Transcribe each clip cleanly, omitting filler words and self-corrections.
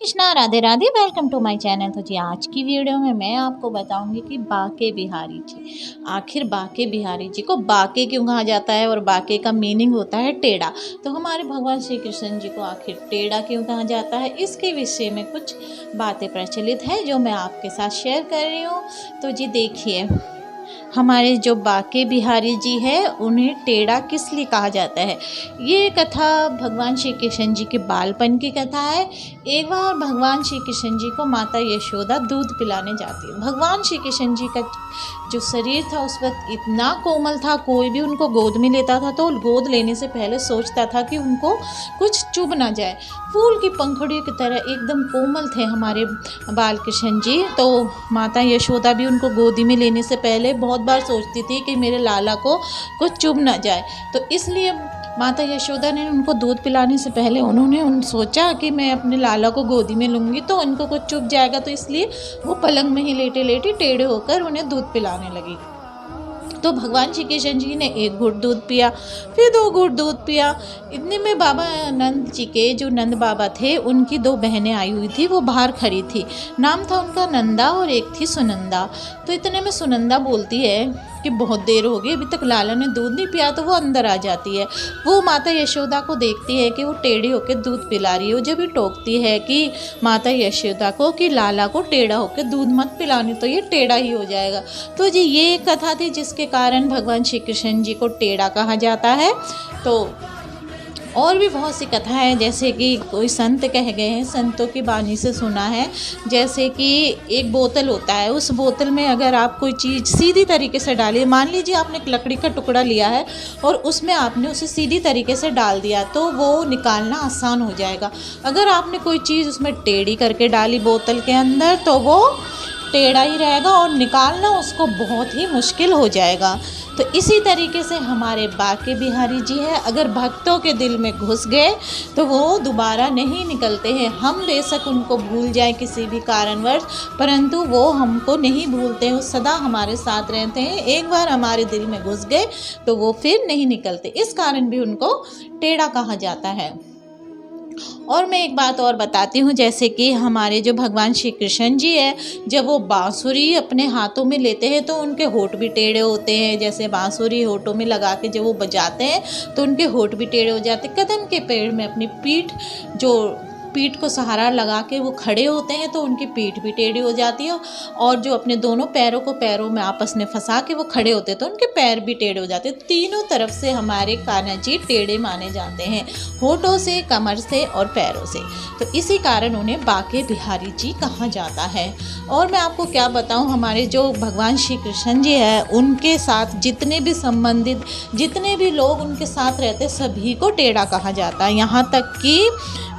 Krishna, Radhe Radhe. Welcome to my channel. तो जी आज की वीडियो में मैं आपको बताऊंगी कि बाके बिहारी जी, आखिर बाके बिहारी जी को बाके क्यों कहा जाता है और बाके का मीनिंग होता है टेढ़ा। तो हमारे भगवान श्री कृष्ण जी को आखिर टेढ़ा क्यों कहा जाता है, इसके विषय में कुछ बातें प्रचलित है जो मैं आपके साथ शेयर कर रही हूँ। तो जी देखिए, हमारे जो बाके बिहारी जी है उन्हें टेढ़ा किस लिए कहा जाता है। ये कथा भगवान श्री कृष्ण जी के बालपन की कथा है। एक बार भगवान श्री कृष्ण जी को माता यशोदा दूध पिलाने जाती है। भगवान श्री कृष्ण जी का जो शरीर था उस वक्त इतना कोमल था, कोई भी उनको गोद में लेता था तो गोद लेने से पहले सोचता था कि उनको कुछ चुभ ना जाए। फूल की पंखुड़ियों की तरह एकदम कोमल थे हमारे बाल कृष्ण जी। तो माता यशोदा भी उनको गोदी में लेने से पहले बहुत बार सोचती थी कि मेरे लाला को कुछ चुभ ना जाए। तो इसलिए माता यशोदा ने उनको दूध पिलाने से पहले उन्होंने सोचा कि मैं अपने लाला को गोदी में लूँगी तो उनको कुछ चुभ जाएगा। तो इसलिए वो पलंग में ही लेटे लेटे टेढ़े होकर उन्हें दूध पिलाने लगी। तो भगवान श्री कृष्ण जी ने एक घूंट दूध पिया, फिर 2 घूंट दूध पिया। इतने में बाबा नंद जी के जो नंद बाबा थे उनकी 2 बहनें आई हुई थी, वो बाहर खड़ी थी। नाम था उनका नंदा और एक थी सुनंदा। तो इतने में सुनंदा बोलती है कि बहुत देर हो गई, अभी तक लाला ने दूध नहीं पिया। तो वो अंदर आ जाती है। वो माता यशोदा को देखती है कि वो टेढ़ी होकर दूध पिला रही है। वो जब भी टोकती है कि माता यशोदा को कि लाला को टेढ़ा होकर दूध मत पिलानी, तो ये टेढ़ा ही हो जाएगा। तो जी ये कथा थी जिसके कारण भगवान श्री कृष्ण जी को टेढ़ा कहा जाता है। तो और भी बहुत सी कथा है, जैसे कि कोई संत कह गए हैं, संतों की वाणी से सुना है। जैसे कि एक बोतल होता है, उस बोतल में अगर आप कोई चीज़ सीधी तरीके से डालिए, मान लीजिए आपने एक लकड़ी का टुकड़ा लिया है और उसमें आपने उसे सीधी तरीके से डाल दिया तो वो निकालना आसान हो जाएगा। अगर आपने कोई चीज़ उसमें टेढ़ी करके डाली बोतल के अंदर तो वो टेढ़ा ही रहेगा और निकालना उसको बहुत ही मुश्किल हो जाएगा। तो इसी तरीके से हमारे बाके बिहारी जी है, अगर भक्तों के दिल में घुस गए तो वो दोबारा नहीं निकलते हैं। हम बेशक उनको भूल जाएं किसी भी कारणवश, परंतु वो हमको नहीं भूलते हैं, वो सदा हमारे साथ रहते हैं। एक बार हमारे दिल में घुस गए तो वो फिर नहीं निकलते। इस कारण भी उनको टेढ़ा कहा जाता है। और मैं एक बात और बताती हूँ, जैसे कि हमारे जो भगवान श्री कृष्ण जी है, जब वो बांसुरी अपने हाथों में लेते हैं तो उनके होठ भी टेढ़े होते हैं। जैसे बांसुरी होठों में लगा के जब वो बजाते हैं तो उनके होठ भी टेढ़े हो जाते हैं। कदम के पेड़ में अपनी पीठ को सहारा लगा के वो खड़े होते हैं तो उनकी पीठ भी टेढ़ी हो जाती है। और जो अपने दोनों पैरों को पैरों में आपस में फंसा के वो खड़े होते हैं तो उनके पैर भी टेढ़े हो जाते हैं। तीनों तरफ से हमारे कान्हा जी टेढ़े माने जाते हैं, होठों से, कमर से और पैरों से। तो इसी कारण उन्हें बाके बिहारी जी कहा जाता है। और मैं आपको क्या बताऊं, हमारे जो भगवान श्री कृष्ण जी है उनके साथ जितने भी संबंधित जितने भी लोग उनके साथ रहते सभी को टेढ़ा कहा जाता है। यहाँ तक कि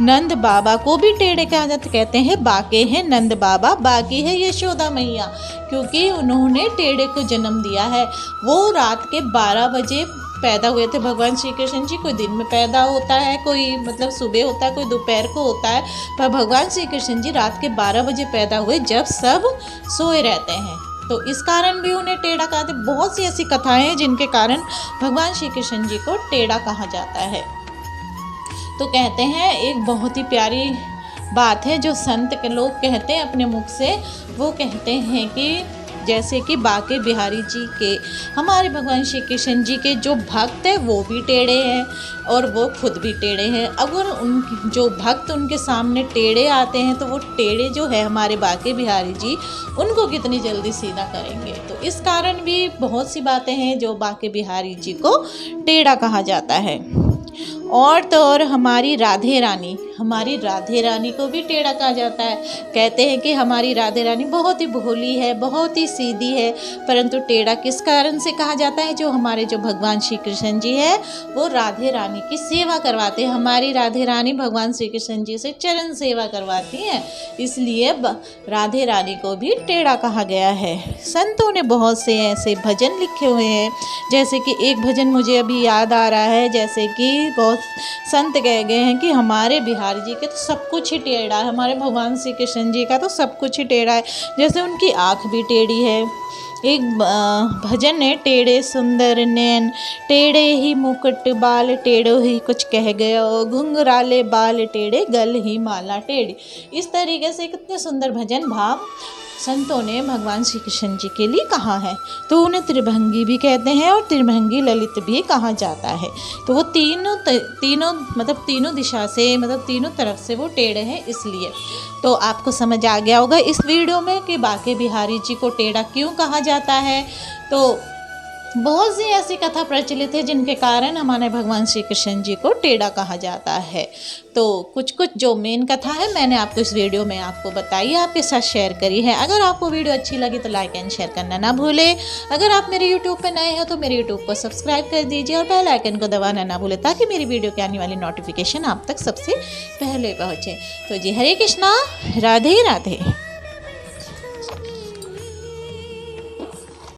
नंद बाबा को भी टेढ़े कहा जाता, कहते हैं बाके हैं नंद बाबा, बाकी है यशोदा मैया, क्योंकि उन्होंने टेढ़े को जन्म दिया है। वो रात के 12 बजे पैदा हुए थे भगवान श्री कृष्ण जी। कोई दिन में पैदा होता है, कोई मतलब सुबह होता है, कोई दोपहर को होता है, पर भगवान श्री कृष्ण जी रात के 12 बजे पैदा हुए जब सब सोए रहते हैं। तो इस कारण भी उन्हें टेढ़ा कहते। बहुत सी ऐसी कथाएं हैं जिनके कारण भगवान श्री कृष्ण जी को टेढ़ा कहा जाता है। तो कहते हैं एक बहुत ही प्यारी बात है जो संत के लोग कहते हैं अपने मुख से। वो कहते हैं कि जैसे कि बाके बिहारी जी के, हमारे भगवान श्री कृष्ण जी के जो भक्त हैं वो भी टेढ़े हैं और वो खुद भी टेढ़े हैं। अगर उन जो भक्त उनके सामने टेढ़े आते हैं तो वो टेढ़े जो है हमारे बाके बिहारी जी उनको कितनी जल्दी सीधा करेंगे। तो इस कारण भी बहुत सी बातें हैं जो बाके बिहारी जी को टेढ़ा कहा जाता है। और तो और हमारी राधे रानी को भी टेढ़ा कहा जाता है। कहते हैं कि हमारी राधे रानी बहुत ही भोली है, बहुत ही सीधी है, परंतु टेढ़ा किस कारण से कहा जाता है, जो हमारे जो भगवान श्री कृष्ण जी है वो राधे रानी की सेवा करवाते हैं। हमारी राधे रानी भगवान श्री कृष्ण जी से चरण सेवा करवाती हैं, इसलिए राधे रानी को भी टेढ़ा कहा गया है। संतों ने बहुत से ऐसे भजन लिखे हुए हैं, जैसे कि एक भजन मुझे अभी याद आ रहा है, जैसे कि बहुत संत कह गए हैं कि हमारे बिहारी जी के तो सब कुछ ही टेढ़ा है, हमारे भगवान श्री कृष्ण जी का तो सब कुछ ही टेढ़ा है। जैसे उनकी आँख भी टेढ़ी है, एक भजन है, टेढ़े सुंदर नैन, टेढ़े ही मुकुट बाल, टेढ़ो ही कुछ कह गयो, घुंघराले बाल टेढ़े, गल ही माला टेढ़ी। इस तरीके से कितने सुंदर भजन भाव संतों ने भगवान श्री कृष्ण जी के लिए कहा है। तो उन्हें त्रिभंगी भी कहते हैं और त्रिभंगी ललित भी कहा जाता है। तो वो तीनों मतलब तीनों दिशा से, मतलब तीनों तरफ से वो टेढ़े हैं इसलिए। तो आपको समझ आ गया होगा इस वीडियो में कि बांके बिहारी जी को टेढ़ा क्यों कहा जाता है। तो बहुत सी ऐसी कथा प्रचलित है जिनके कारण हमारे भगवान श्री कृष्ण जी को टेढ़ा कहा जाता है। तो कुछ जो मेन कथा है मैंने आपको इस वीडियो में आपको बताई, आपके साथ शेयर करी है। अगर आपको वीडियो अच्छी लगी तो लाइक एंड शेयर करना ना भूलें। अगर आप मेरे यूट्यूब पे नए हैं तो मेरे यूट्यूब को सब्सक्राइब कर दीजिए और बेल आइकन को दबाना ना भूलें ताकि मेरी वीडियो की आने वाली नोटिफिकेशन आप तक सबसे पहले पहुँचे। तो जी हरे कृष्णा, राधे राधे।